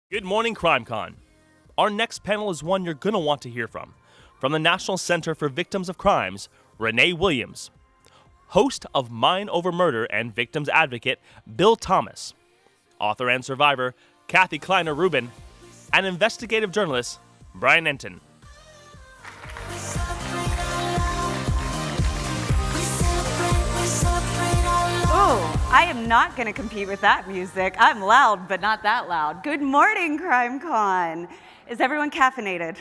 Good morning, CrimeCon. Our next panel is one you're going to want to hear from. From the National Center for Victims of Crimes, Renée Williams. Host of Mind Over Murder and victims advocate, Bill Thomas. Author and survivor, Kathy Kleiner Rubin. And investigative journalist, Brian Entin. Oh, I am not going to compete with that music. I'm loud, but not that loud. Good morning, CrimeCon. Is everyone caffeinated?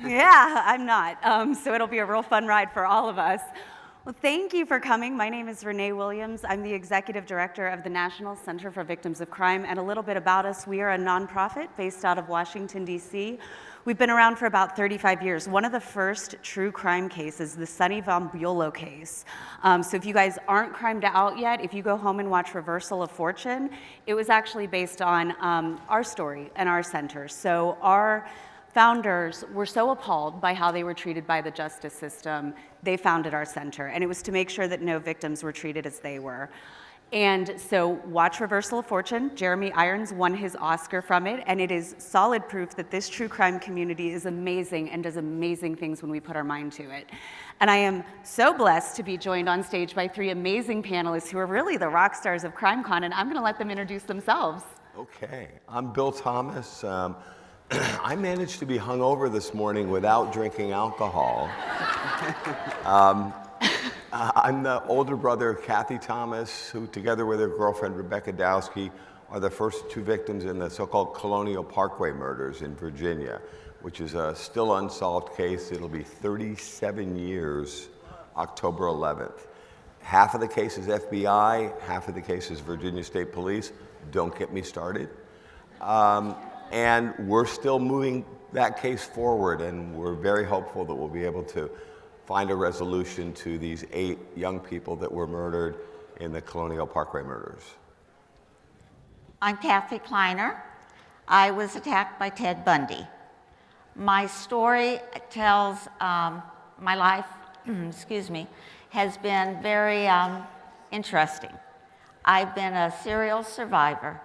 Yeah, I'm not. So it'll be a real fun ride for all of us. Well, thank you for coming. My name is Renée Williams. I'm the executive director of the National Center for Victims of Crime. And a little bit about us, we are a nonprofit based out of Washington, D.C. We've been around for about 35 years. One of the first true crime cases, the Sonny von Bulow case. So if you guys aren't crimed out yet, if you go home and watch Reversal of Fortune, it was actually based on our story and our center. So our founders were so appalled by how they were treated by the justice system, they founded our center, and it was to make sure that no victims were treated as they were. And so watch Reversal of Fortune. Jeremy Irons won his Oscar from it, and it is solid proof that this true crime community is amazing and does amazing things when we put our mind to it. And I am so blessed to be joined on stage by three amazing panelists who are really the rock stars of CrimeCon, and I'm gonna let them introduce themselves. Okay, I'm Bill Thomas. I managed to be hungover this morning without drinking alcohol. I'm the older brother of Kathy Thomas, who together with her girlfriend Rebecca Dowski are the first two victims in the so-called Colonial Parkway murders in Virginia, which is a still unsolved case. It'll be 37 years, October 11th. Half of the case is FBI, half of the case is Virginia State Police. Don't get me started. And we're still moving that case forward, and we're very hopeful that we'll be able to find a resolution to these 8 young people that were murdered in the Colonial Parkway murders. I'm Kathy Kleiner. I was attacked by Ted Bundy. My story tells my life, has been very interesting. I've been a serial survivor.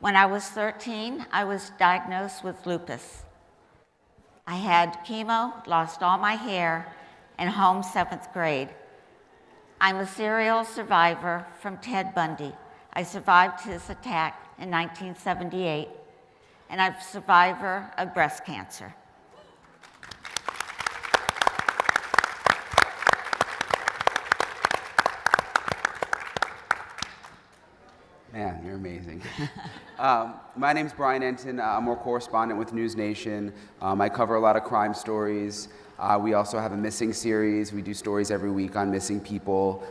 When I was 13, I was diagnosed with lupus. I had chemo, lost all my hair, and home 7th grade. I'm a serial survivor from Ted Bundy. I survived his attack in 1978, and I'm a survivor of breast cancer. Man, you're amazing. My name's Brian Entin. I'm a correspondent with News Nation. I cover a lot of crime stories. We also have a missing series. We do stories every week on missing people.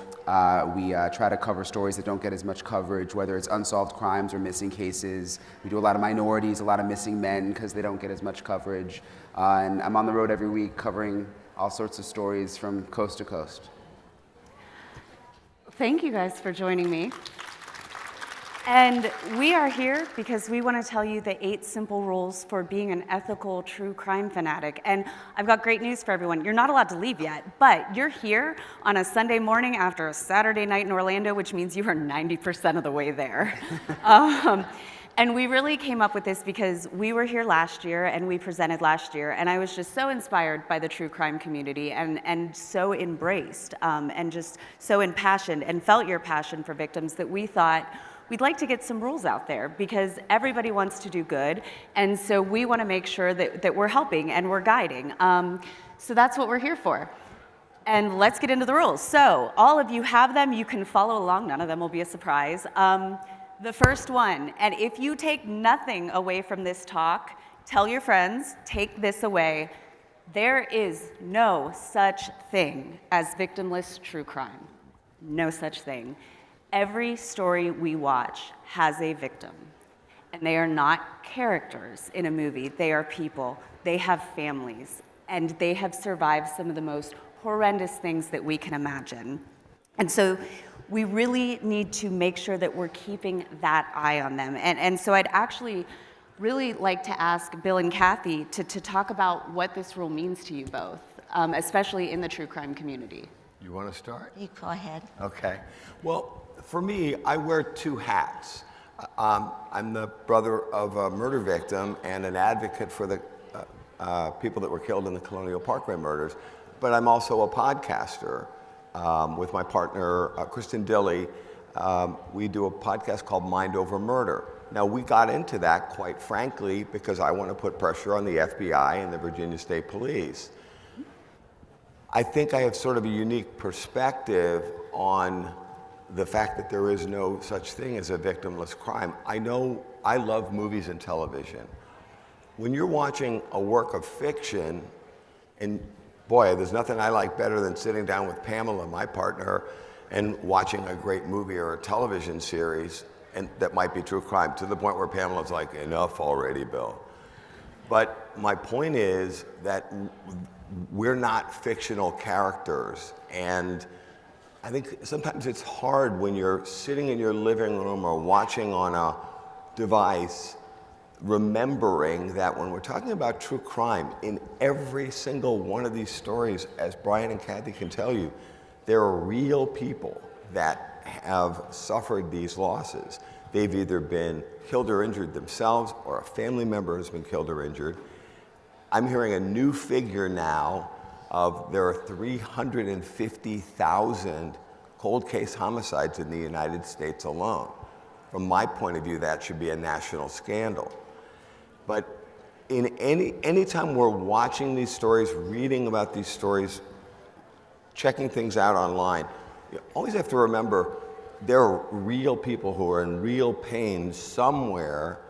We try to cover stories that don't get as much coverage, whether it's unsolved crimes or missing cases. We do a lot of minorities, a lot of missing men, because they don't get as much coverage. And I'm on the road every week covering all sorts of stories from coast to coast. Thank you guys for joining me. And we are here because we want to tell you the 8 simple rules for being an ethical true crime fanatic. And I've got great news for everyone. You're not allowed to leave yet, but you're here on a Sunday morning after a Saturday night in Orlando, which means you are 90% of the way there. And we really came up with this because we were here last year and we presented last year, and I was just so inspired by the true crime community and so embraced and just so impassioned and felt your passion for victims that we thought, we'd like to get some rules out there because everybody wants to do good, and so we want to make sure that we're helping and we're guiding. So that's what we're here for. And let's get into the rules. So all of you have them. You can follow along. None of them will be a surprise. The first one, and if you take nothing away from this talk, tell your friends, take this away. There is no such thing as victimless true crime. No such thing. Every story we watch has a victim, and they are not characters in a movie. They are people. They have families, and they have survived some of the most horrendous things that we can imagine. And so we really need to make sure that we're keeping that eye on them. And so I'd actually really like to ask Bill and Kathy to talk about what this rule means to you both, especially in the true crime community. You want to start? You go ahead. Okay. Well, for me, I wear 2 hats. I'm the brother of a murder victim and an advocate for the people that were killed in the Colonial Parkway murders. But I'm also a podcaster with my partner, Kristen Dilley. We do a podcast called Mind Over Murder. Now, we got into that, quite frankly, because I want to put pressure on the FBI and the Virginia State Police. I think I have sort of a unique perspective on the fact that there is no such thing as a victimless crime. I know I love movies and television. When you're watching a work of fiction, and boy, there's nothing I like better than sitting down with Pamela, my partner, and watching a great movie or a television series, and that might be true crime, to the point where Pamela's like, enough already, Bill. But my point is that we're not fictional characters, and I think sometimes it's hard when you're sitting in your living room or watching on a device, remembering that when we're talking about true crime, in every single one of these stories, as Brian and Kathy can tell you, there are real people that have suffered these losses. They've either been killed or injured themselves, or a family member has been killed or injured. I'm hearing a new figure now of there are 350,000 cold case homicides in the United States alone. From my point of view, that should be a national scandal. But in any time we're watching these stories, reading about these stories, checking things out online, you always have to remember there are real people who are in real pain somewhere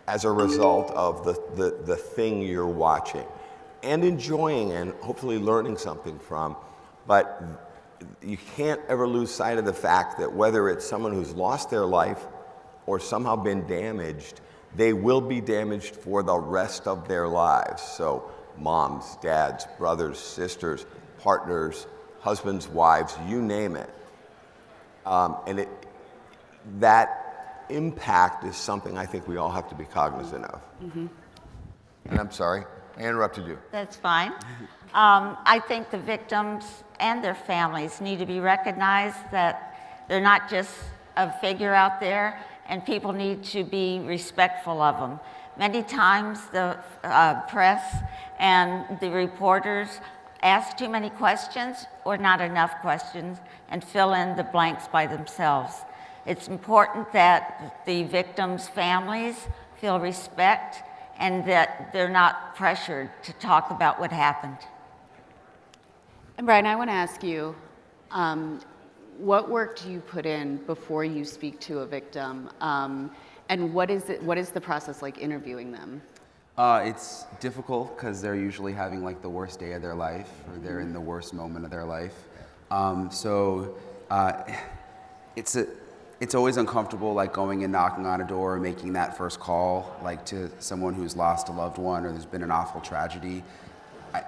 as a result of the thing you're watching and enjoying and hopefully learning something from. But you can't ever lose sight of the fact that whether it's someone who's lost their life or somehow been damaged, they will be damaged for the rest of their lives. So moms, dads, brothers, sisters, partners, husbands, wives, you name it. That impact is something I think we all have to be cognizant of. Mm-hmm. And I'm sorry, I interrupted you. That's fine. I think the victims and their families need to be recognized that they're not just a figure out there, and people need to be respectful of them. Many times the press and the reporters ask too many questions or not enough questions and fill in the blanks by themselves. It's important that the victims' families feel respect and that they're not pressured to talk about what happened. And Brian, I want to ask you, what work do you put in before you speak to a victim? And what is the process like interviewing them? It's difficult because they're usually having like the worst day of their life, or they're in the worst moment of their life. It's always uncomfortable, like going and knocking on a door and making that first call, like to someone who's lost a loved one or there's been an awful tragedy.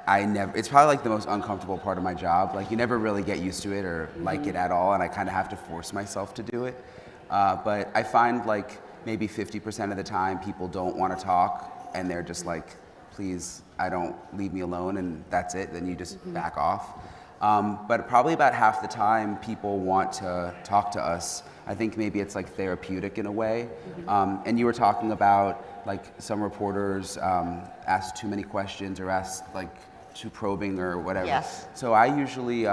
It's probably like the most uncomfortable part of my job. Like you never really get used to it or like it at all, and I kind of have to force myself to do it. But I find like maybe 50% of the time people don't want to talk, and they're just like, please, leave me alone, and that's it. Then you just back off. But probably about half the time people want to talk to us. I think maybe it's like therapeutic in a way. And you were talking about like some reporters ask too many questions or ask like too probing or whatever. Yes. So I usually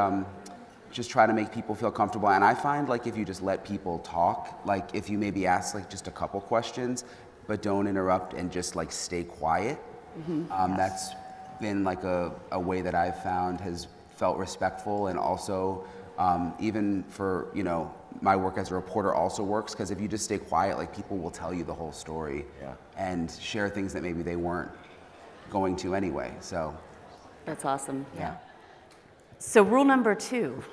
just try to make people feel comfortable. And I find like if you just let people talk, like if you maybe ask like just a couple questions, but don't interrupt and just like stay quiet, that's been like a way that I've found has felt respectful, and also even for, my work as a reporter also works, because if you just stay quiet, like people will tell you the whole story and share things that maybe they weren't going to anyway. So that's awesome. Yeah. So rule number 2,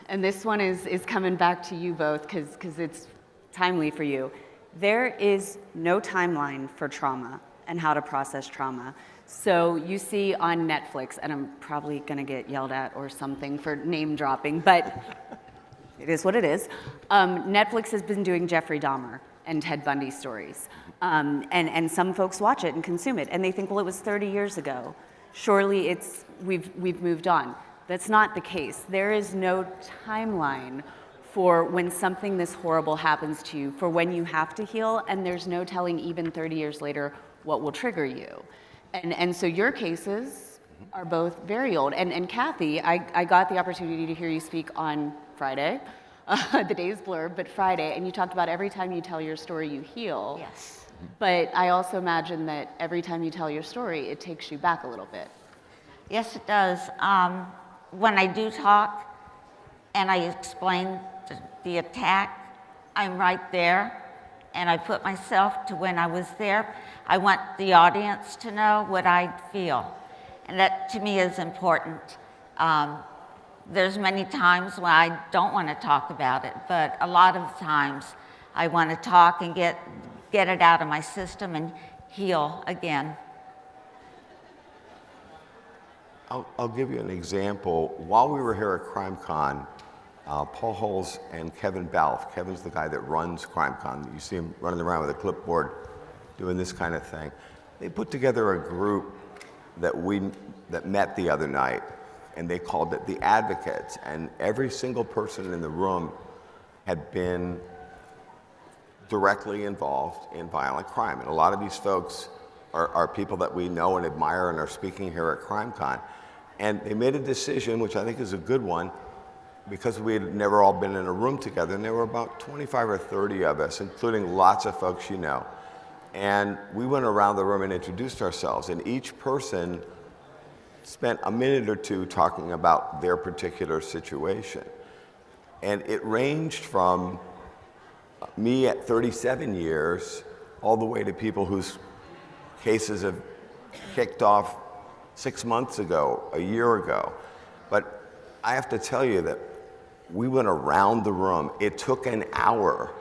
and this one is coming back to you both because it's timely for you. There is no timeline for trauma and how to process trauma. So you see on Netflix, and I'm probably gonna get yelled at or something for name dropping, but it is what it is. Netflix has been doing Jeffrey Dahmer and Ted Bundy stories. And some folks watch it and consume it, and they think, well, it was 30 years ago. Surely we've moved on. That's not the case. There is no timeline for when something this horrible happens to you, for when you have to heal, and there's no telling even 30 years later what will trigger you. And so your cases are both very old. And Kathy, I got the opportunity to hear you speak on Friday. The day's blurred, but Friday, and you talked about every time you tell your story, you heal. Yes. But I also imagine that every time you tell your story, it takes you back a little bit. Yes, it does. When I do talk and I explain the attack, I'm right there, and I put myself to when I was there. I want the audience to know what I feel, and that to me is important. There's many times when I don't want to talk about it, but a lot of times I want to talk and get it out of my system and heal again. I'll give you an example. While we were here at CrimeCon, Paul Holes and Kevin Balfe, Kevin's the guy that runs CrimeCon. You see him running around with a clipboard doing this kind of thing. They put together a group that met the other night, and they called it the Advocates. And every single person in the room had been directly involved in violent crime. And a lot of these folks are people that we know and admire and are speaking here at CrimeCon. And they made a decision, which I think is a good one, because we had never all been in a room together, and there were about 25 or 30 of us, including lots of folks you know. And we went around the room and introduced ourselves, and each person spent a minute or two talking about their particular situation. And it ranged from me at 37 years all the way to people whose cases have kicked off 6 months ago, a year ago. But I have to tell you that we went around the room. It took an hour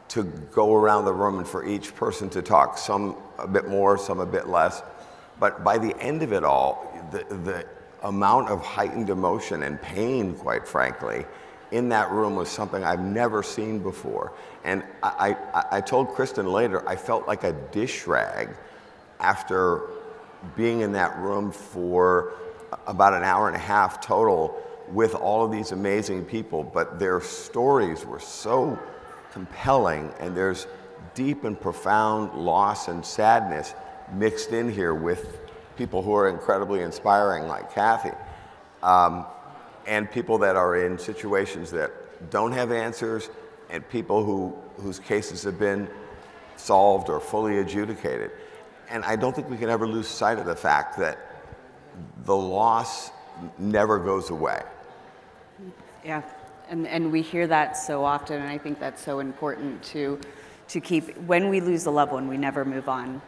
to go around the room and for each person to talk, some a bit more, some a bit less. But by the end of it all, the amount of heightened emotion and pain, quite frankly, in that room was something I've never seen before. And I told Kristen later, I felt like a dish rag after being in that room for about an hour and a half total with all of these amazing people, but their stories were so compelling, and there's deep and profound loss and sadness mixed in here with people who are incredibly inspiring, like Kathy, and people that are in situations that don't have answers, and people whose cases have been solved or fully adjudicated. And I don't think we can ever lose sight of the fact that the loss never goes away. Yeah, and we hear that so often, and I think that's so important to keep. When we lose a loved one, we never move on.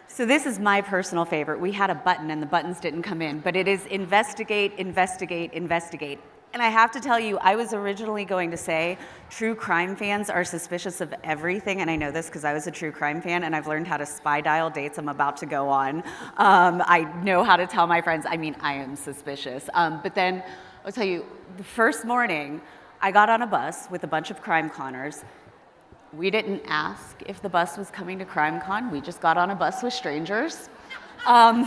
So this is my personal favorite. We had a button, and the buttons didn't come in, but it is investigate, investigate, investigate. And I have to tell you, I was originally going to say true crime fans are suspicious of everything, and I know this because I was a true crime fan, and I've learned how to spy dial dates I'm about to go on. I know how to tell my friends, I am suspicious. But then I'll tell you, the first morning, I got on a bus with a bunch of CrimeConners. We didn't ask if the bus was coming to CrimeCon. We just got on a bus with strangers. And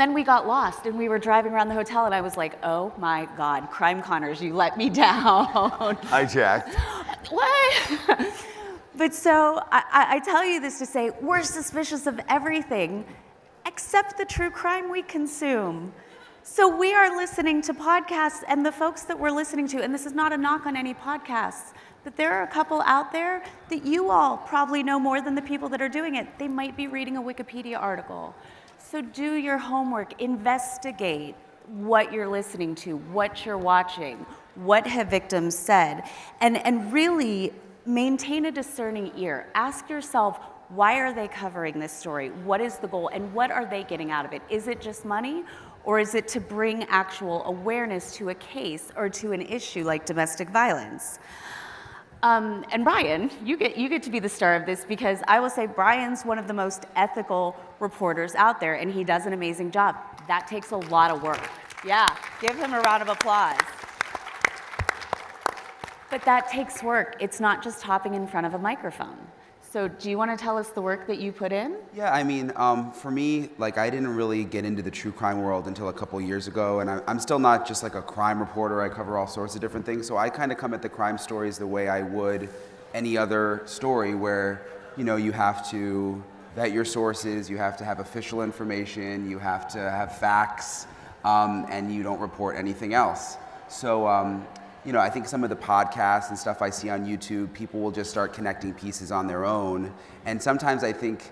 then we got lost, and we were driving around the hotel, and I was like, oh my God, CrimeConners, you let me down. Hijacked. What? But so I tell you this to say, we're suspicious of everything except the true crime we consume. So we are listening to podcasts, and the folks that we're listening to, and this is not a knock on any podcasts, but there are a couple out there that you all probably know more than the people that are doing it. They might be reading a Wikipedia article. So do your homework, investigate what you're listening to, what you're watching, what have victims said, and really maintain a discerning ear. Ask yourself, why are they covering this story? What is the goal, and what are they getting out of it? Is it just money, or is it to bring actual awareness to a case or to an issue like domestic violence? And Brian, you get to be the star of this, because I will say Brian's one of the most ethical reporters out there, and he does an amazing job. That takes a lot of work. Yeah, give him a round of applause. But that takes work. It's not just hopping in front of a microphone. So do you want to tell us the work that you put in? Yeah, I mean, for me, like, I didn't really get into the true crime world until a couple years ago, and I'm still not just like a crime reporter. I cover all sorts of different things, so I kind of come at the crime stories the way I would any other story, where, you know, you have to vet your sources, you have to have official information, you have to have facts, and you don't report anything else. So, you know, I think some of the podcasts and stuff I see on YouTube, people will just start connecting pieces on their own. And sometimes I think,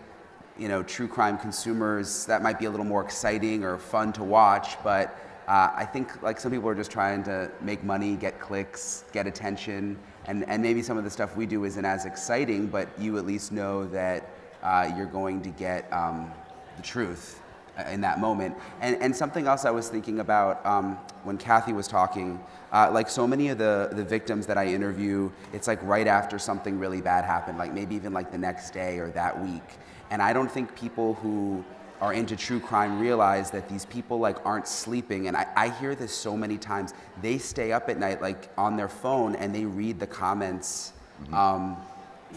you know, true crime consumers, that might be a little more exciting or fun to watch, but I think like some people are just trying to make money, get clicks, get attention, and maybe some of the stuff we do isn't as exciting, but you at least know that you're going to get the truth in that moment. And something else I was thinking about when Kathy was talking, like so many of the victims that I interview, it's like right after something really bad happened, like maybe even like the next day or that week. And I don't think people who are into true crime realize that these people like aren't sleeping. And I hear this so many times. They stay up at night like on their phone and they read the comments on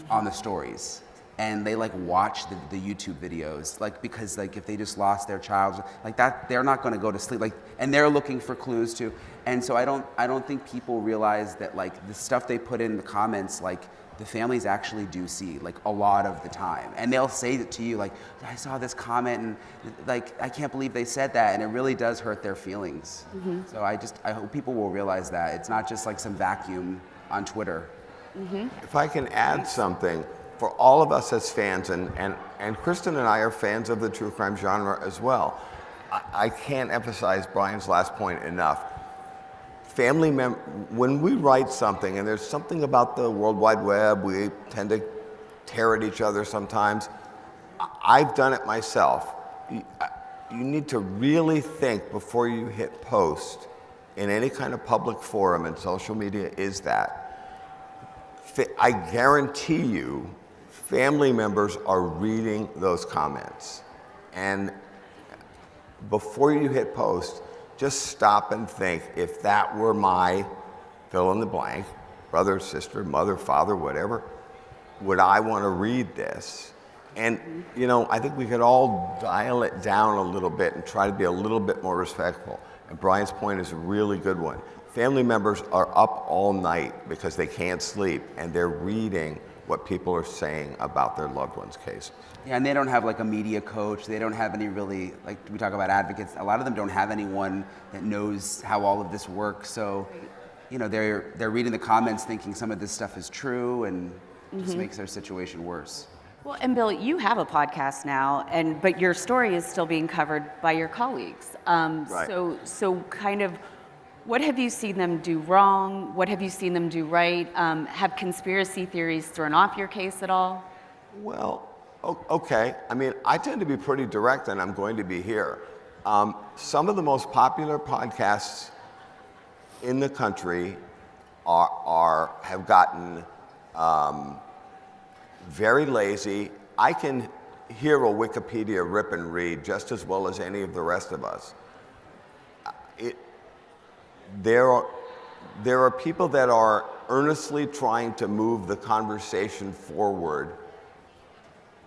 the stories. And they like watch the YouTube videos, like, because like if they just lost their child, like that, they're not going to go to sleep, like, and they're looking for clues too. And so I don't think people realize that like the stuff they put in the comments, like the families actually do see, like a lot of the time, and they'll say it to you, like, I saw this comment and like I can't believe they said that, and it really does hurt their feelings. So I hope people will realize that it's not just like some vacuum on Twitter. If I can add something. For all of us as fans, and Kristen and I are fans of the true crime genre as well, I can't emphasize Brian's last point enough. When we write something, and there's something about the World Wide Web, we tend to tear at each other sometimes. I've done it myself. You need to really think before you hit post in any kind of public forum, and social media is that. I guarantee you, family members are reading those comments. And before you hit post, just stop and think, if that were my fill in the blank, brother, sister, mother, father, whatever, would I want to read this? And, you know, I think we could all dial it down a little bit and try to be a little bit more respectful. And Brian's point is a really good one. Family members are up all night because they can't sleep, and they're reading what people are saying about their loved one's case. Yeah, and they don't have like a media coach. They don't have any really, like we talk about advocates, a lot of them don't have anyone that knows how all of this works. So, you know, they're reading the comments thinking some of this stuff is true, and just makes their situation worse. Well, and Bill, you have a podcast now, but your story is still being covered by your colleagues. Right. So kind of, what have you seen them do wrong? What have you seen them do right? Have conspiracy theories thrown off your case at all? Well, okay. I mean, I tend to be pretty direct, and I'm going to be here. Some of the most popular podcasts in the country have gotten very lazy. I can hear a Wikipedia rip and read just as well as any of the rest of us. There are people that are earnestly trying to move the conversation forward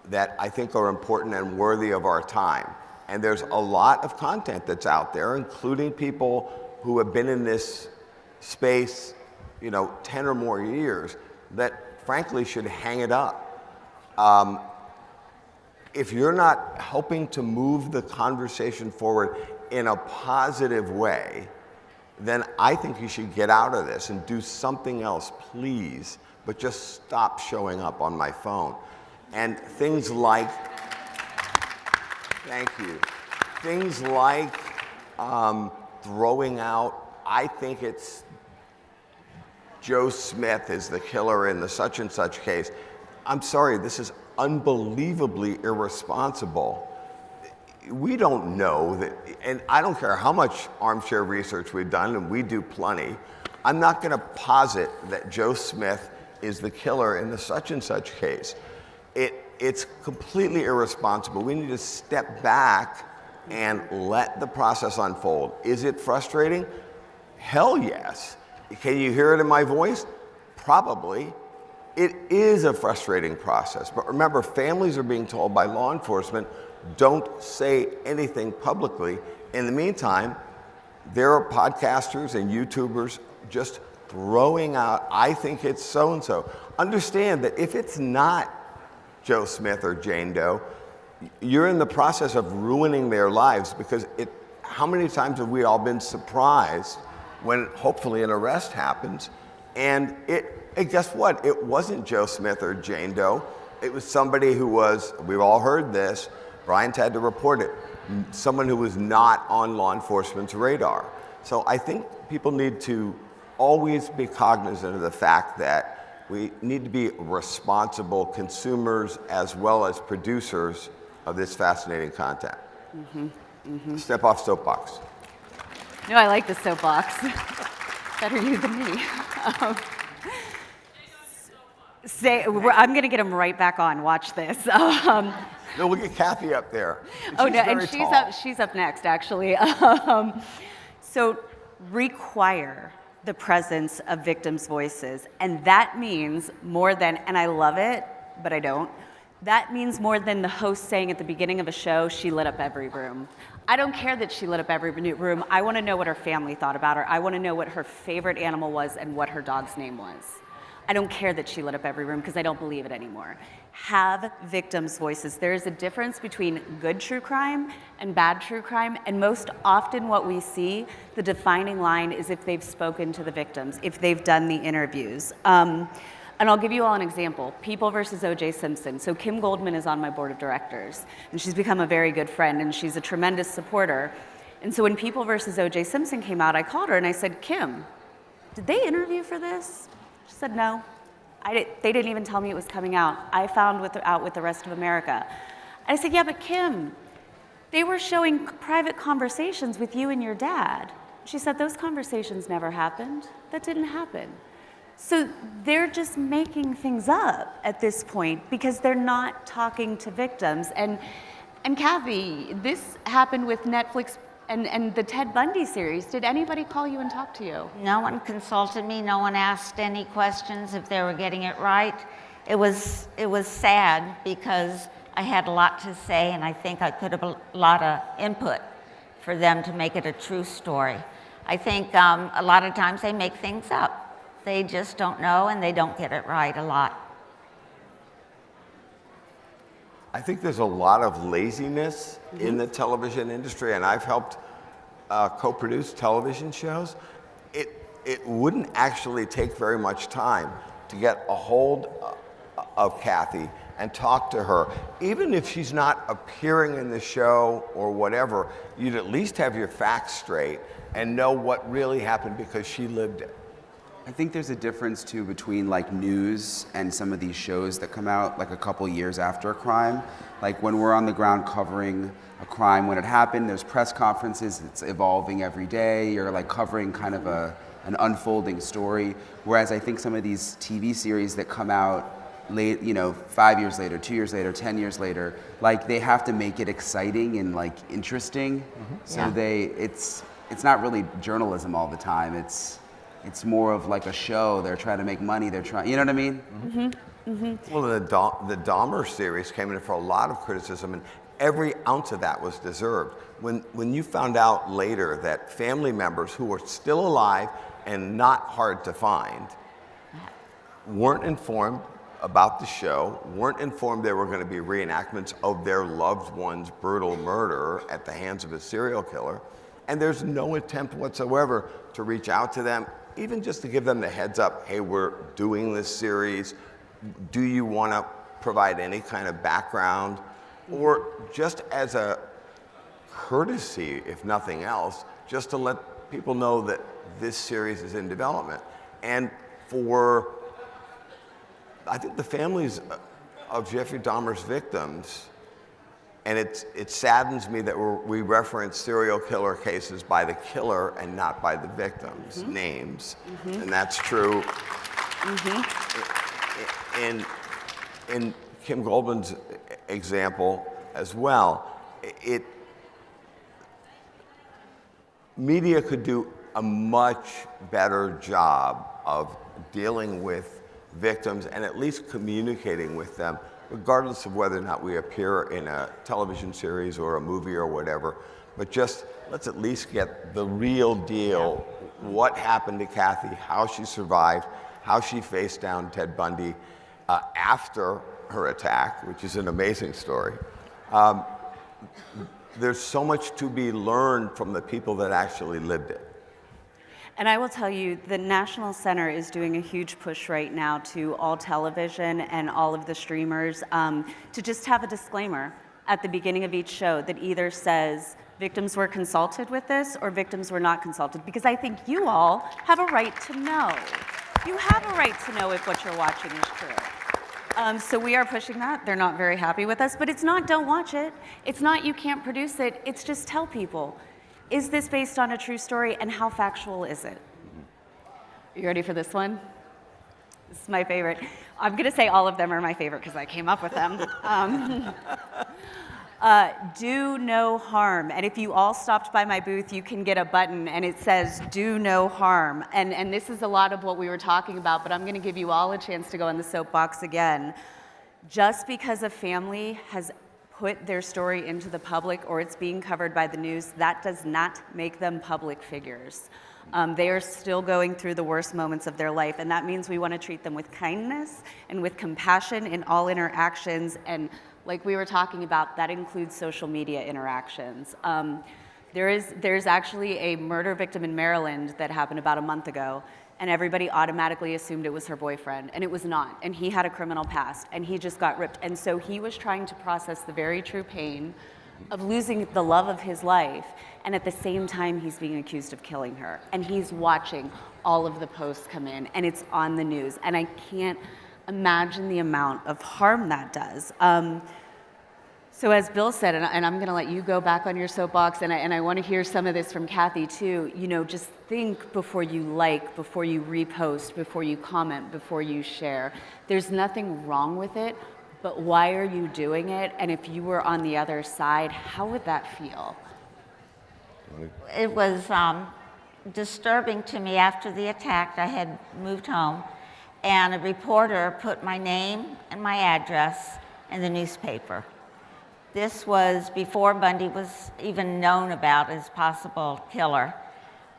that I think are important and worthy of our time. And there's a lot of content that's out there, including people who have been in this space, 10 or more years, that frankly should hang it up. If you're not helping to move the conversation forward in a positive way, then I think you should get out of this and do something else, please, but just stop showing up on my phone. And things like, thank you, things like throwing out, I think it's Joe Smith is the killer in the such and such case. I'm sorry, this is unbelievably irresponsible. We don't know that, and I don't care how much armchair research we've done, and we do plenty. I'm not going to posit that Joe Smith is the killer in the such and such case. It's completely irresponsible. We need to step back and let the process unfold. Is it frustrating? Hell yes. Can you hear it in my voice? probably it is a frustrating process. But remember, families are being told by law enforcement, don't say anything publicly. In the meantime, there are podcasters and YouTubers just throwing out, I think it's so-and-so. Understand that if it's not Joe Smith or Jane Doe, you're in the process of ruining their lives, because how many times have we all been surprised when hopefully an arrest happens and guess what? It wasn't Joe Smith or Jane Doe. It was somebody who was, we've all heard this, Brian's had to report it, someone who was not on law enforcement's radar. So I think people need to always be cognizant of the fact that we need to be responsible consumers as well as producers of this fascinating content. Step off soapbox. No, I like the soapbox. Better you than me. I'm going to get him right back on. Watch this. No, we'll get Kathy up there. She's up next, actually. So require the presence of victims' voices, and that means more than, and I love it, but I don't, that means more than the host saying at the beginning of a show, she lit up every room. I don't care that she lit up every room. I want to know what her family thought about her. I want to know what her favorite animal was and what her dog's name was. I don't care that she lit up every room, because I don't believe it anymore. Have victims' voices. There is a difference between good true crime and bad true crime, and most often what we see, the defining line is if they've spoken to the victims, if they've done the interviews. And I'll give you all an example. People versus O.J. Simpson. So Kim Goldman is on my board of directors, and she's become a very good friend, and she's a tremendous supporter. And so when People versus O.J. Simpson came out, I called her and I said, Kim, did they interview for this? She said, no. They didn't even tell me it was coming out. I found out with the rest of America. I said, yeah, but Kim, they were showing private conversations with you and your dad. She said, those conversations never happened. That didn't happen. So they're just making things up at this point because they're not talking to victims. And Kathy, this happened with Netflix and the Ted Bundy series. Did anybody call you and talk to you? No one consulted me. No one asked any questions if they were getting it right. It was sad because I had a lot to say, and I think I could have a lot of input for them to make it a true story. I think a lot of times they make things up. They just don't know, and they don't get it right a lot. I think there's a lot of laziness in the television industry, and I've helped co-produce television shows. It wouldn't actually take very much time to get a hold of Kathy and talk to her. Even if she's not appearing in the show or whatever, you'd at least have your facts straight and know what really happened because she lived it. I think there's a difference too between like news and some of these shows that come out like a couple years after a crime. Like when we're on the ground covering a crime when it happened, there's press conferences, it's evolving every day, you're like covering kind of an unfolding story. Whereas I think some of these TV series that come out late, 5 years later, 2 years later, 10 years later, like they have to make it exciting and like interesting. So it's not really journalism all the time. It's more of like a show. They're trying to make money. They're trying, you know what I mean? Well, the Dahmer series came in for a lot of criticism, and every ounce of that was deserved. When you found out later that family members who were still alive and not hard to find weren't informed about the show, weren't informed there were going to be reenactments of their loved one's brutal murder at the hands of a serial killer, and there's no attempt whatsoever to reach out to them, even just to give them the heads up, hey, we're doing this series. Do you want to provide any kind of background? Or just as a courtesy, if nothing else, just to let people know that this series is in development. And for, I think, the families of Jeffrey Dahmer's victims, and it saddens me that we reference serial killer cases by the killer and not by the victims' names, and that's true. In Kim Goldman's example as well, media could do a much better job of dealing with victims and at least communicating with them, regardless of whether or not we appear in a television series or a movie or whatever. But just let's at least get the real deal, what happened to Kathy, how she survived, how she faced down Ted Bundy after her attack, which is an amazing story. There's so much to be learned from the people that actually lived it. And I will tell you, the National Center is doing a huge push right now to all television and all of the streamers to just have a disclaimer at the beginning of each show that either says victims were consulted with this or victims were not consulted, because I think you all have a right to know. You have a right to know if what you're watching is true. So we are pushing that. They're not very happy with us, but it's not don't watch it. It's not you can't produce it. It's just tell people, is this based on a true story and how factual is it? Are you ready for this one? This is my favorite. I'm gonna say all of them are my favorite because I came up with them. Do no harm. And if you all stopped by my booth, you can get a button and it says do no harm. And this is a lot of what we were talking about, but I'm gonna give you all a chance to go on the soapbox again. Just because a family has put their story into the public or it's being covered by the news, that does not make them public figures. They are still going through the worst moments of their life, and that means we want to treat them with kindness and with compassion in all interactions. And like we were talking about, that includes social media interactions. There's actually a murder victim in Maryland that happened about a month ago, and everybody automatically assumed it was her boyfriend, and it was not. And he had a criminal past, and he just got ripped. And so he was trying to process the very true pain of losing the love of his life, and at the same time, he's being accused of killing her. And he's watching all of the posts come in, and it's on the news. And I can't imagine the amount of harm that does. So as Bill said, and I'm gonna let you go back on your soapbox, and I wanna hear some of this from Kathy too, you know, just think before you like, before you repost, before you comment, before you share. There's nothing wrong with it, but why are you doing it? And if you were on the other side, how would that feel? It was disturbing to me. After the attack, I had moved home, and a reporter put my name and my address in the newspaper. This was before Bundy was even known about as possible killer.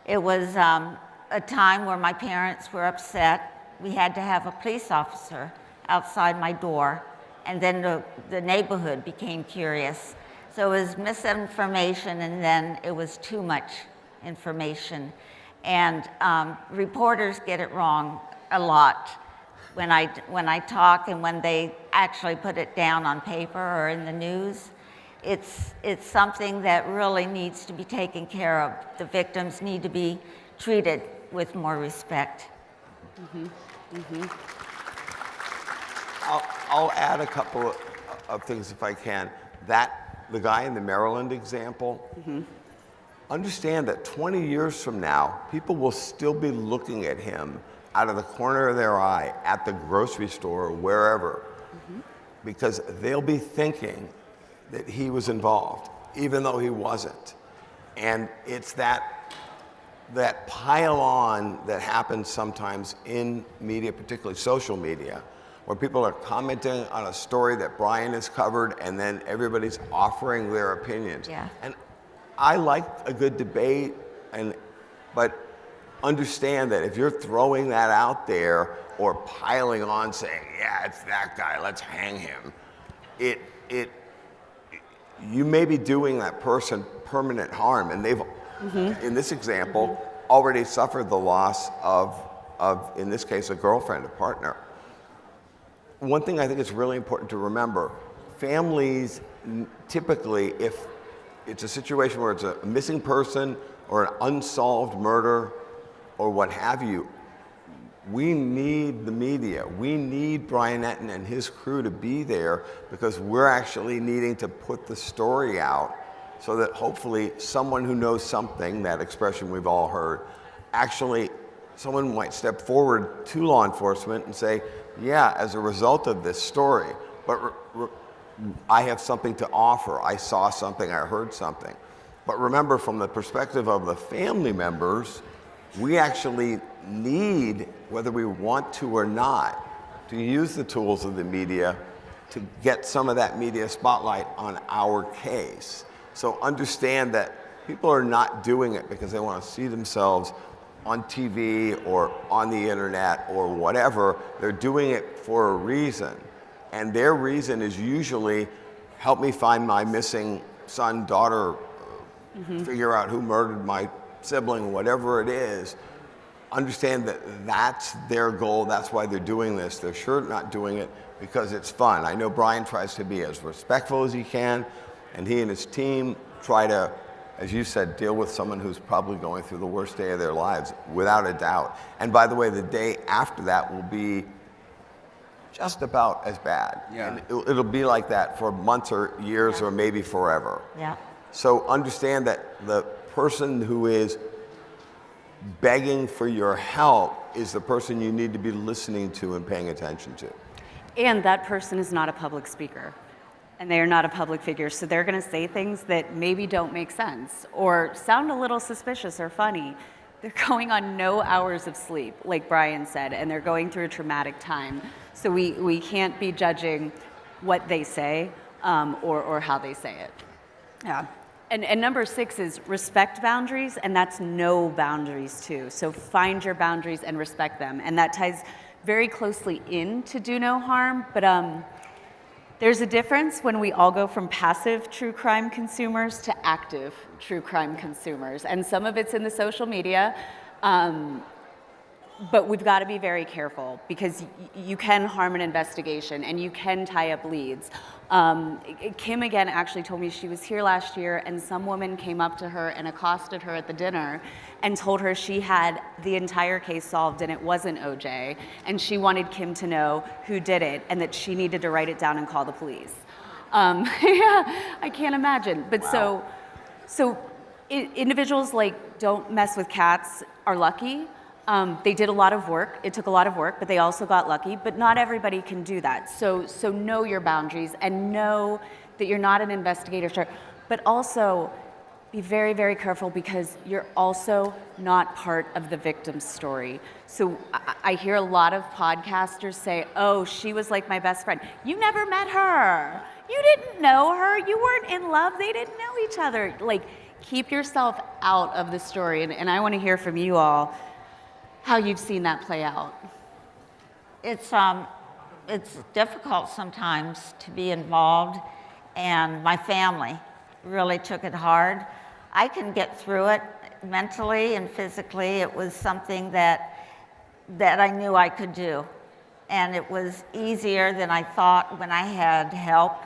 It was a time where my parents were upset. We had to have a police officer outside my door, and then the neighborhood became curious. So it was misinformation, and then it was too much information. And reporters get it wrong a lot when I talk and when they actually put it down on paper or in the news. It's something that really needs to be taken care of. The victims need to be treated with more respect. Mm-hmm. Mm-hmm. I'll add a couple of things if I can. The guy in the Maryland example, understand that 20 years from now, people will still be looking at him out of the corner of their eye at the grocery store or wherever, because they'll be thinking that he was involved, even though he wasn't. And it's that pile on that happens sometimes in media, particularly social media, where people are commenting on a story that Brian has covered, and then everybody's offering their opinions. Yeah. And I like a good debate, but understand that if you're throwing that out there or piling on saying, yeah, it's that guy, let's hang him, you may be doing that person permanent harm, and they've, in this example, already suffered the loss of, in this case, a girlfriend, a partner. One thing I think is really important to remember, families typically, if it's a situation where it's a missing person or an unsolved murder or what have you, we need the media. We need Brian Entin and his crew to be there, because we're actually needing to put the story out so that hopefully someone who knows something, that expression we've all heard, actually someone might step forward to law enforcement and say, yeah, as a result of this story, but I have something to offer. I saw something, I heard something. But remember, from the perspective of the family members, we actually need, whether we want to or not, to use the tools of the media to get some of that media spotlight on our case. So understand that people are not doing it because they want to see themselves on TV or on the internet or whatever. They're doing it for a reason. And their reason is usually, help me find my missing son, daughter, figure out who murdered my sibling, whatever it is. Understand that that's their goal. That's why they're doing this. They're sure not doing it because it's fun. I know Brian tries to be as respectful as he can, and he and his team try to, as you said, deal with someone who's probably going through the worst day of their lives, without a doubt. And by the way, the day after that will be just about as bad. Yeah. And it'll be like that for months or years or maybe forever. Yeah. So understand that the person who is begging for your help is the person you need to be listening to and paying attention to. And that person is not a public speaker, and they are not a public figure, so they're going to say things that maybe don't make sense or sound a little suspicious or funny. They're going on no hours of sleep, like Brian said, and they're going through a traumatic time. So we can't be judging what they say or how they say it. Yeah. And number 6 is respect boundaries, and that's know boundaries too. So find your boundaries and respect them. And that ties very closely into do no harm, but there's a difference when we all go from passive true crime consumers to active true crime consumers. And some of it's in the social media, but we've got to be very careful because you can harm an investigation and you can tie up leads. Kim again actually told me she was here last year and some woman came up to her and accosted her at the dinner and told her she had the entire case solved and it wasn't OJ, and she wanted Kim to know who did it and that she needed to write it down and call the police. Yeah, I can't imagine. But Wow. so individuals like Don't Mess with Cats are lucky. They did a lot of work. It took a lot of work, but they also got lucky. But not everybody can do that. So know your boundaries and know that you're not an investigator. But also be very, very careful because you're also not part of the victim's story. So I hear a lot of podcasters say, oh, she was like my best friend. You never met her. You didn't know her. You weren't in love. They didn't know each other. Like, keep yourself out of the story. And I want to hear from you all how you've seen that play out. It's difficult sometimes to be involved, and my family really took it hard. I can get through it mentally and physically. It was something that I knew I could do, and it was easier than I thought when I had help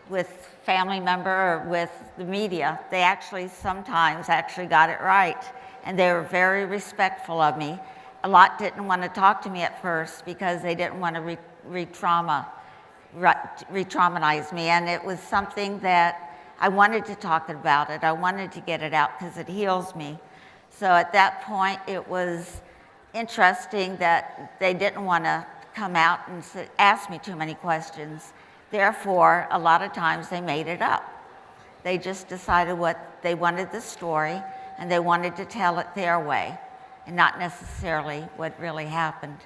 with family member or with the media. They sometimes got it right. And they were very respectful of me. A lot didn't want to talk to me at first because they didn't want to re-traumatize me. And it was something that I wanted to talk about it. I wanted to get it out because it heals me. So at that point, it was interesting that they didn't want to come out and ask me too many questions. Therefore, a lot of times they made it up. They just decided what they wanted the story, and they wanted to tell it their way and not necessarily what really happened.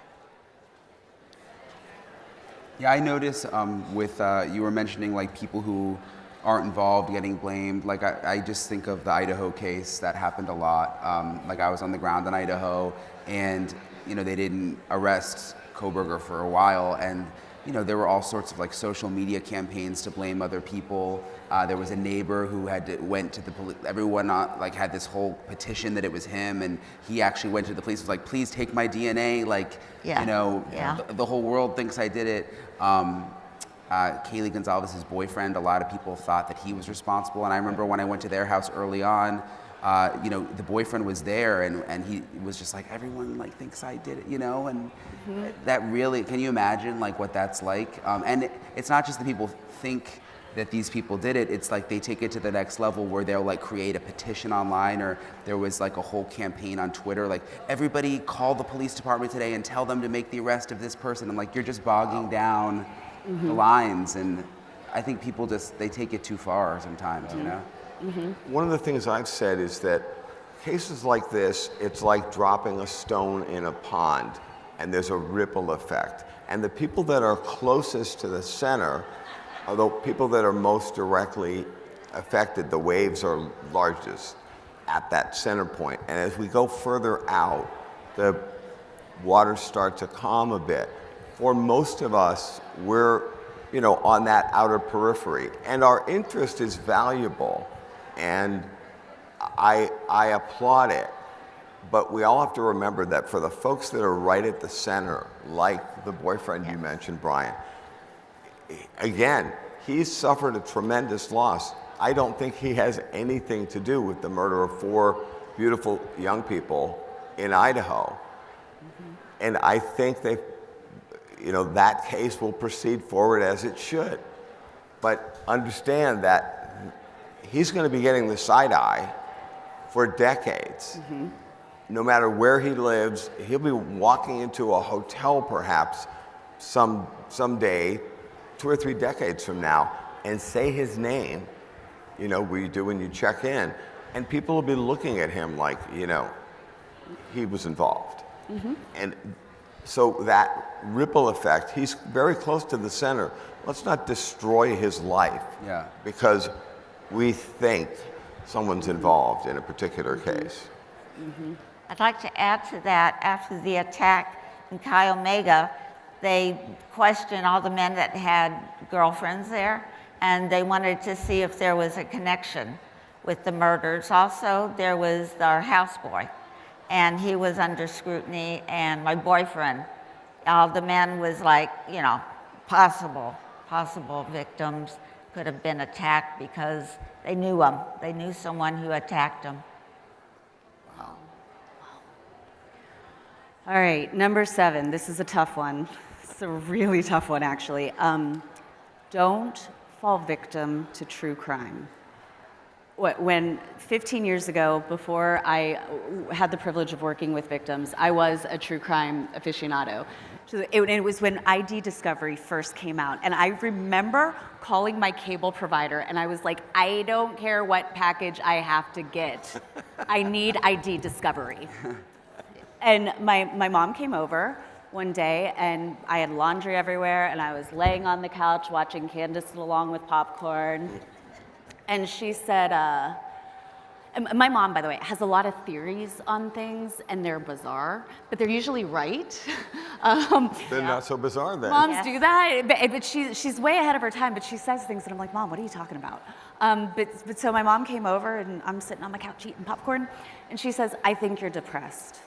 Yeah, I notice with, you were mentioning like people who aren't involved getting blamed. Like I just think of the Idaho case that happened a lot. Like I was on the ground in Idaho and they didn't arrest Koberger for a while, and there were all sorts of like social media campaigns to blame other people. There was a neighbor who went to the police. Everyone had this whole petition that it was him, and he actually went to the police. Was like, "Please take my DNA." The whole world thinks I did it. Kaylee Gonzalez's boyfriend. A lot of people thought that he was responsible, and I remember when I went to their house early on. The boyfriend was there, and he was just like, everyone thinks I did it, and that really, can you imagine what that's like? And it's not just that people think that these people did it, it's like they take it to the next level where they'll create a petition online, or there was a whole campaign on Twitter, everybody call the police department today and tell them to make the arrest of this person. I'm you're just bogging down the lines, and I think people they take it too far sometimes, One of the things I've said is that cases like this, it's like dropping a stone in a pond, and there's a ripple effect. And the people that are closest to the center are the people that are most directly affected. The waves are largest at that center point. And as we go further out, the waters start to calm a bit. For most of us, we're on that outer periphery, and our interest is valuable, and I applaud it. But we all have to remember that for the folks that are right at the center, like the boyfriend you mentioned, Brian, again, he's suffered a tremendous loss. I don't think he has anything to do with the murder of 4 beautiful young people in Idaho. And I think that case will proceed forward as it should. But understand that he's going to be getting the side eye for decades. No matter where he lives, he'll be walking into a hotel perhaps someday, 2 or 3 decades from now, and say his name, where you do when you check in, and people will be looking at him like, he was involved. And so that ripple effect, he's very close to the center. Let's not destroy his life because we think someone's involved in a particular case. I'd like to add to that, after the attack in Chi Omega, they questioned all the men that had girlfriends there, and they wanted to see if there was a connection with the murders. Also, there was our houseboy, and he was under scrutiny, and my boyfriend. All the men was like, possible victims could have been attacked because they knew him. They knew someone who attacked him. All right, number 7. This is a tough one. It's a really tough one, actually. Don't fall victim to true crime. When 15 years ago, before I had the privilege of working with victims, I was a true crime aficionado. So it was when ID Discovery first came out. And I remember calling my cable provider, and I was like, I don't care what package I have to get. I need ID Discovery. And my mom came over one day, and I had laundry everywhere, and I was laying on the couch watching Candace along with popcorn. And she said, and my mom, by the way, has a lot of theories on things, and they're bizarre, but they're usually right. They're not so bizarre then. Moms do that, but she's way ahead of her time, but she says things, and I'm like, Mom, what are you talking about? But so my mom came over, and I'm sitting on my couch eating popcorn, and she says, I think you're depressed.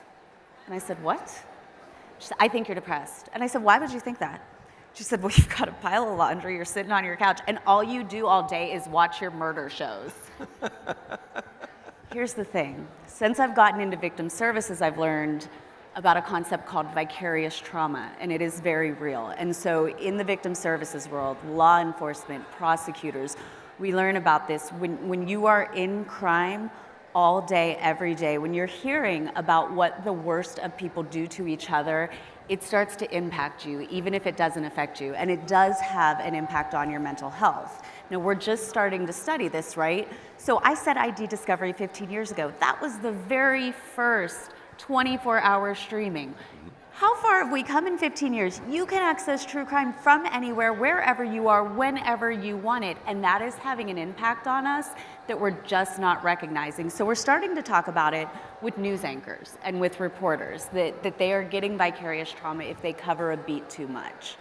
And I said, what? She said, I think you're depressed. And I said, why would you think that? She said, well, you've got a pile of laundry, you're sitting on your couch, and all you do all day is watch your murder shows. Here's the thing. Since I've gotten into victim services, I've learned about a concept called vicarious trauma, and it is very real. And so in the victim services world, law enforcement, prosecutors, we learn about this. When you are in crime, all day, every day, when you're hearing about what the worst of people do to each other, it starts to impact you, even if it doesn't affect you. And it does have an impact on your mental health. Now, we're just starting to study this, right? So I said ID Discovery 15 years ago. That was the very first 24-hour streaming. How far have we come in 15 years? You can access true crime from anywhere, wherever you are, whenever you want it. And that is having an impact on us that we're just not recognizing. So we're starting to talk about it with news anchors and with reporters, that they are getting vicarious trauma if they cover a beat too much.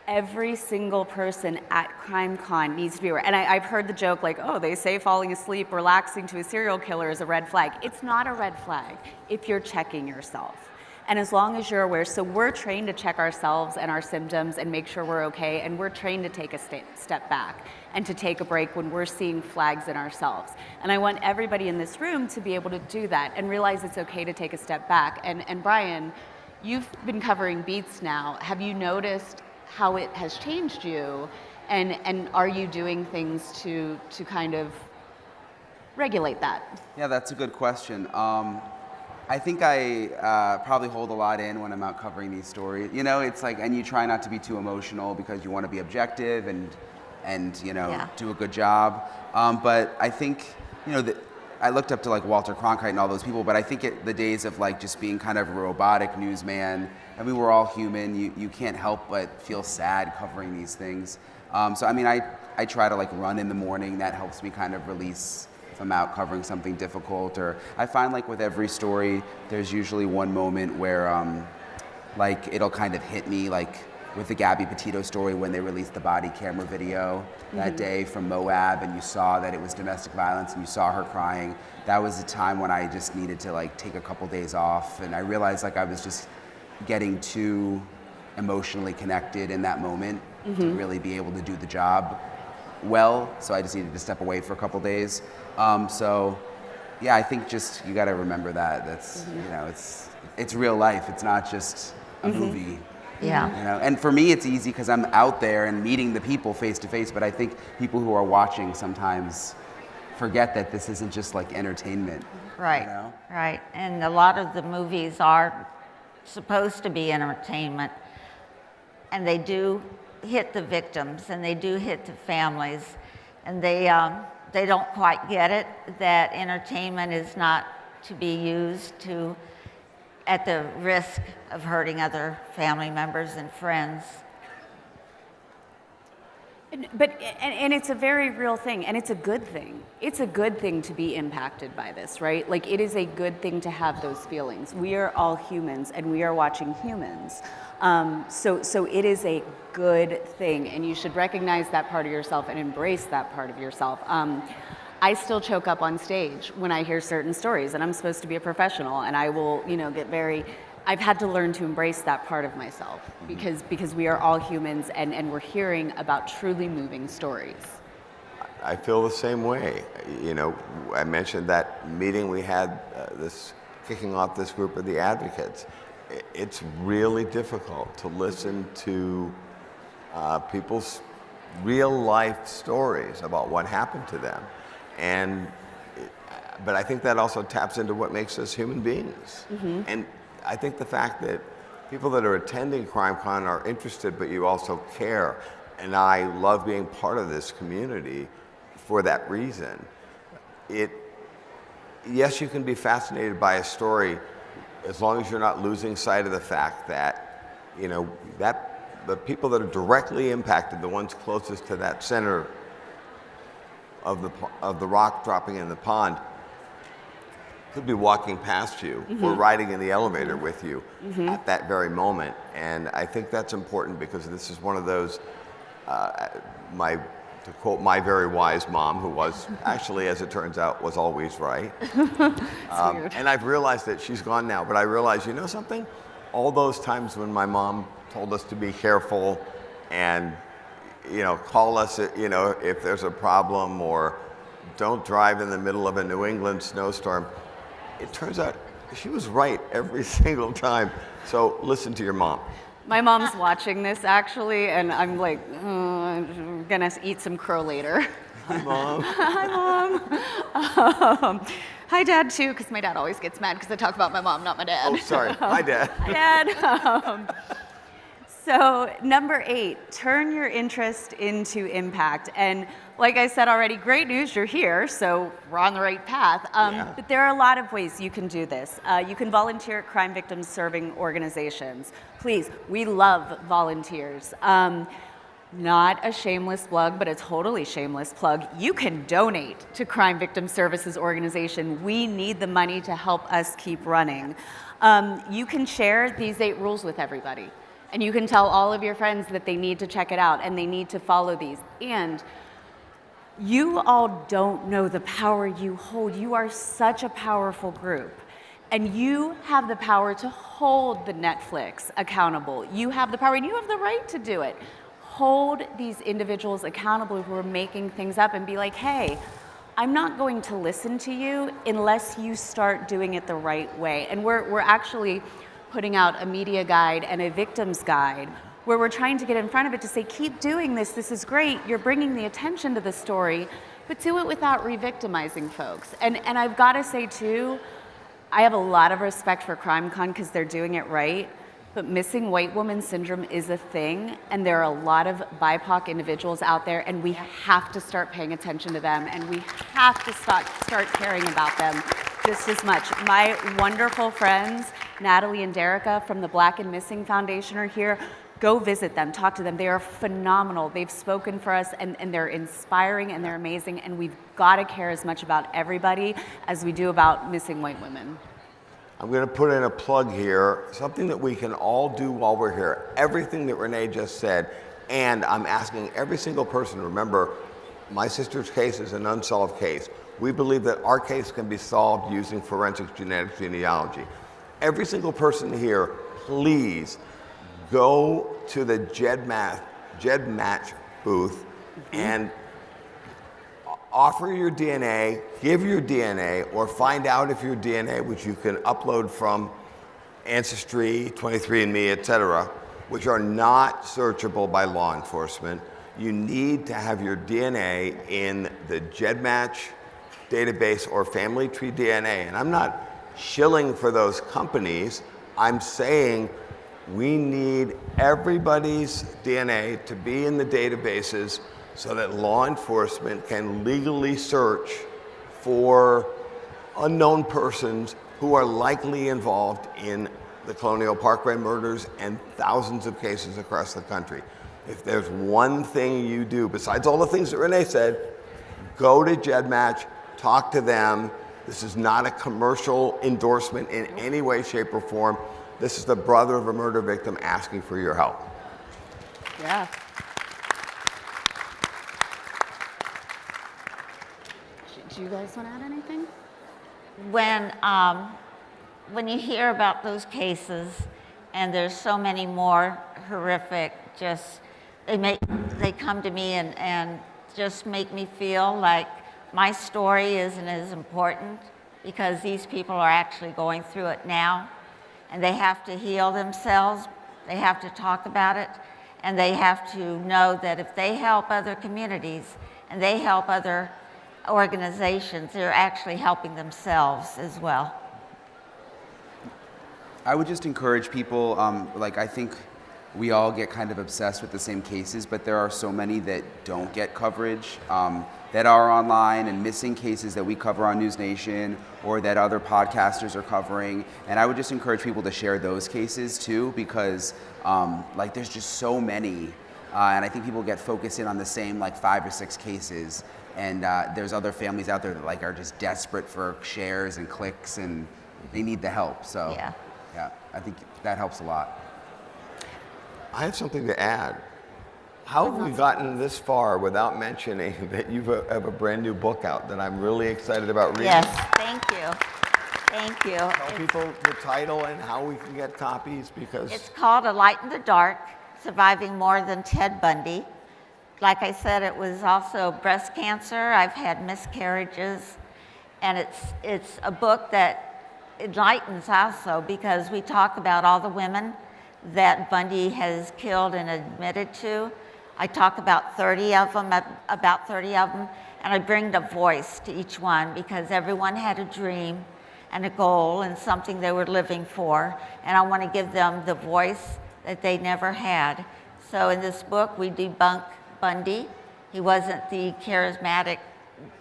Every single person at CrimeCon needs to be aware. And I've heard the joke like, oh, they say falling asleep, relaxing to a serial killer is a red flag. It's not a red flag if you're checking yourself. And as long as you're aware, so we're trained to check ourselves and our symptoms and make sure we're okay, and we're trained to take a step back and to take a break when we're seeing flags in ourselves. And I want everybody in this room to be able to do that and realize it's okay to take a step back. And Brian, you've been covering beats now. Have you noticed how it has changed you? And are you doing things to kind of regulate that? Yeah, that's a good question. I think I probably hold a lot in when I'm out covering these stories. It's like, and you try not to be too emotional because you want to be objective and do a good job. But I think, I looked up to like Walter Cronkite and all those people, but I think the days of like just being kind of a robotic newsman, and we were all human, you can't help but feel sad covering these things. So I mean, I try to like run in the morning. That helps me kind of release if I'm out covering something difficult. Or I find like with every story, there's usually one moment where like it'll kind of hit me, like with the Gabby Petito story when they released the body camera video that day from Moab, and you saw that it was domestic violence and you saw her crying. That was a time when I just needed to like take a couple days off, and I realized like I was just getting too emotionally connected in that moment to really be able to do the job well, so I just needed to step away for a couple days. So yeah, I think just you got to remember that that's you know, it's real life. It's not just a movie. Yeah. You know, and for me, it's easy because I'm out there and meeting the people face to face. But I think people who are watching sometimes forget that this isn't just like entertainment. Right. You know? Right. And a lot of the movies are supposed to be entertainment, and they do hit the victims and they do hit the families, and they don't quite get it that entertainment is not to be used to at the risk of hurting other family members and friends. And it's a very real thing, and it's a good thing. It's a good thing to be impacted by this, right? Like, it is a good thing to have those feelings. We are all humans, and we are watching humans. So it is a good thing, and you should recognize that part of yourself and embrace that part of yourself. I still choke up on stage when I hear certain stories, and I'm supposed to be a professional, and I will, get very. I've had to learn to embrace that part of myself because we are all humans, and we're hearing about truly moving stories. I feel the same way. I mentioned that meeting we had, kicking off this group of the advocates. It's really difficult to listen to people's real life stories about what happened to them. But I think that also taps into what makes us human beings. And I think the fact that people that are attending CrimeCon are interested, but you also care. And I love being part of this community for that reason. Yes, you can be fascinated by a story as long as you're not losing sight of the fact that, that the people that are directly impacted, the ones closest to that center of the rock dropping in the pond, could be walking past you or riding in the elevator with you at that very moment. And I think that's important because this is one of those, to quote my very wise mom, who was actually, as it turns out, was always right. And I've realized that she's gone now, but I realized, something? All those times when my mom told us to be careful and call us, if there's a problem, or don't drive in the middle of a New England snowstorm. It turns out she was right every single time. So listen to your mom. My mom's watching this actually, and I'm like, I'm gonna eat some crow later. Hi, Mom. Hi, Mom. Hi, Dad, too, because my dad always gets mad because I talk about my mom, not my dad. Oh, sorry. Hi, Dad. Hi, Dad. So number 8, turn your interest into impact. And like I said already, great news, you're here, so we're on the right path. But there are a lot of ways you can do this. You can volunteer at crime victims serving organizations. Please, we love volunteers. Not a shameless plug, but a totally shameless plug. You can donate to Crime Victim Services Organization. We need the money to help us keep running. You can share these 8 rules with everybody. And you can tell all of your friends that they need to check it out and they need to follow these. And you all don't know the power you hold. You are such a powerful group. And you have the power to hold the Netflix accountable. You have the power, and you have the right to do it. Hold these individuals accountable who are making things up and be like, hey, I'm not going to listen to you unless you start doing it the right way. And we're actually putting out a media guide and a victims guide where we're trying to get in front of it to say, keep doing this, this is great, you're bringing the attention to the story, but do it without re-victimizing folks. And I've got to say too, I have a lot of respect for CrimeCon because they're doing it right, but missing white woman syndrome is a thing, and there are a lot of BIPOC individuals out there, and we have to start paying attention to them, and we have to start caring about them just as much. My wonderful friends, Natalie and Derica from the Black and Missing Foundation are here. Go visit them, talk to them. They are phenomenal. They've spoken for us, and they're inspiring, and they're amazing, and we've got to care as much about everybody as we do about missing white women. I'm going to put in a plug here, something that we can all do while we're here. Everything that Renee just said, and I'm asking every single person, remember, my sister's case is an unsolved case. We believe that our case can be solved using forensic genetic genealogy. Every single person here, please go to the GEDmatch booth and offer your DNA, give your DNA, or find out if your DNA, which you can upload from Ancestry, 23andMe, etc., which are not searchable by law enforcement. You need to have your DNA in the GEDmatch database or Family Tree DNA. And I'm not shilling for those companies. I'm saying we need everybody's DNA to be in the databases so that law enforcement can legally search for unknown persons who are likely involved in the Colonial Parkway murders and thousands of cases across the country. If there's one thing you do, besides all the things that Renee said, go to GEDmatch, talk to them. This is not a commercial endorsement in any way, shape, or form. This is the brother of a murder victim asking for your help. Yeah. Do you guys want to add anything? When you hear about those cases, and there's so many more horrific, just they come to me and just make me feel like my story isn't as important, because these people are actually going through it now, and they have to heal themselves, they have to talk about it, and they have to know that if they help other communities and they help other organizations, they're actually helping themselves as well. I would just encourage people, like, I think we all get kind of obsessed with the same cases, but there are so many that don't get coverage, that are online, and missing cases that we cover on News Nation or that other podcasters are covering. And I would just encourage people to share those cases too, because like, there's just so many, and I think people get focused in on the same like 5 or 6 cases. And there's other families out there that like are just desperate for shares and clicks, and they need the help. So yeah, I think that helps a lot. I have something to add. How have we gotten this far without mentioning that you have a brand new book out that I'm really excited about reading? Yes, thank you. Thank you. Tell people the title and how we can get copies, because It's called A Light in the Dark, Surviving More Than Ted Bundy. Like I said, it was also breast cancer. I've had miscarriages, and it's a book that enlightens also, because we talk about all the women that Bundy has killed and admitted to. I talk about 30 of them, and I bring the voice to each one, because everyone had a dream and a goal and something they were living for, and I want to give them the voice that they never had. So in this book, we debunk Bundy. He wasn't the charismatic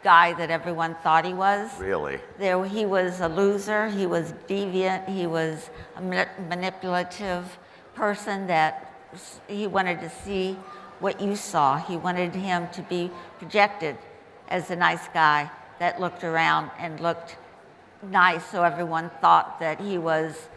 guy that everyone thought he was. really, He was a loser, he was deviant, he was a manipulative person that he wanted to see what you saw. He wanted him to be projected as a nice guy that looked around and looked nice, so everyone thought that he was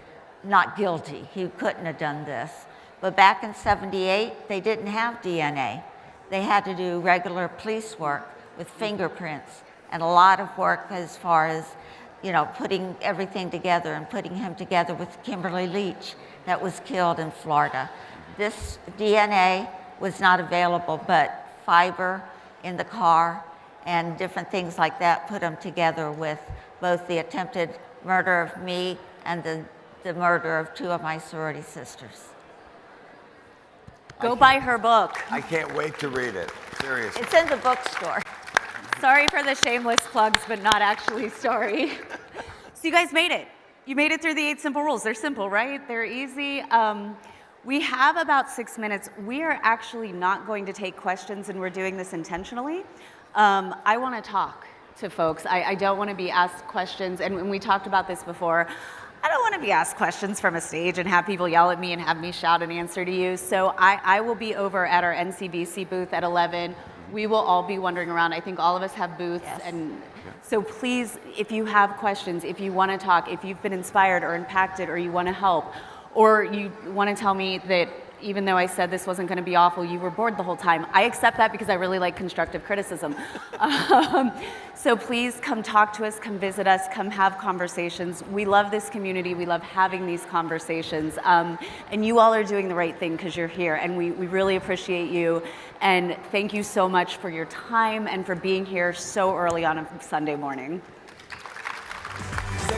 not guilty. He couldn't have done this. But back in '78, they didn't have DNA. They had to do regular police work with fingerprints and a lot of work as far as, you know, putting everything together and putting him together with Kimberly Leach that was killed in Florida. This DNA was not available, but fiber in the car and different things like that put them together with both the attempted murder of me and the murder of 2 of my sorority sisters. Go buy her book. I can't wait to read it. Seriously. It's in the bookstore. Sorry for the shameless plugs, but not actually sorry. So you guys made it. You made it through the 8 simple rules. They're simple, right? They're easy. We have about 6 minutes. We are actually not going to take questions, and we're doing this intentionally. I want to talk to folks. I don't want to be asked questions, and we talked about this before. I don't want to be asked questions from a stage and have people yell at me and have me shout an answer to you. So I will be over at our NCBC booth at 11. We will all be wandering around. I think all of us have booths. Yes. And so please, if you have questions, if you want to talk, if you've been inspired or impacted or you want to help, or you want to tell me that even though I said this wasn't going to be awful, you were bored the whole time. I accept that because I really like constructive criticism. So please come talk to us, come visit us, come have conversations. We love this community. We love having these conversations. And you all are doing the right thing because you're here, and we really appreciate you. And thank you so much for your time and for being here so early on a Sunday morning. So